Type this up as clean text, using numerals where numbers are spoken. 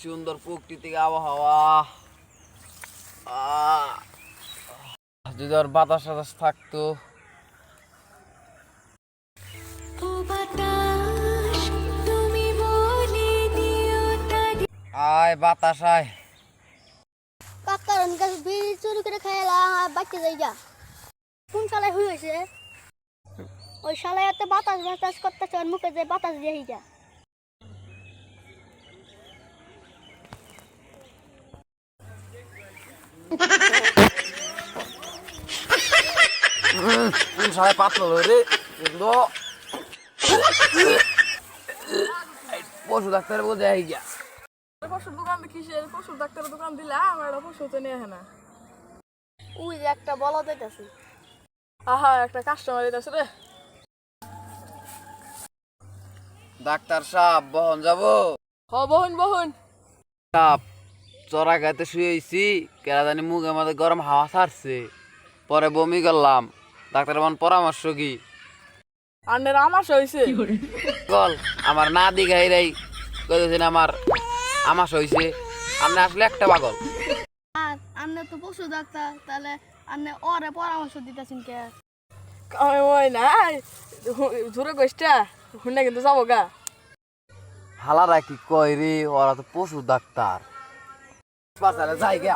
সুন্দর প্রকৃতিক আবহাওয়া। যদি আর বাতাস টাতাস থাকতো। আয় বাতাস আয়। কাকার গাছ বিড়ি চুরি করে খাইলাম আর বাচ্চা যাই যা। কোন শালায় হয়েছে? ওই শালায় এত বাতাস বাতাস করতেছে, ওর মুখে যে বাতাস দিয়ে যা। কোন শালায় পাতল রে? পশু ডাক্তার বলতে আই গিয়া। পশুর দোকান কিসের পশুর ডাক্তারের দোকান দিলাম, একটা পশু তো নিয়ে না। ওই যে একটা বলা যাইতেছে। আহা একটা কাস্টমার এসে রে। ডাক্তার সাহেব বহন যাবো? বহন বহন। সাপ চড়া গাইতে শুয়েছি, কেরা জানি মুখের মধ্যে গরম হাওয়া ছাড়ছে, পরে বমি করলাম। ডাক্তার পরামর্শ কি? আন্নের আমাশ হয়েছে। বল আমার না দিঘাইরাই কইতেছেন আমার আমাশ হইছে। আপনি আসলে একটা পাগল। আর আপনি তো পশু ডাক্তার, তাহলে আপনি ওরে পরামর্শ দিতেছেন কে? কামে মই নাই ধরে গোষ্ঠা শুনে কিন্তু যাবো গা। হালারা কি কয় রে, ওরা তো পশু ডাক্তার। বাজারে যাই গা।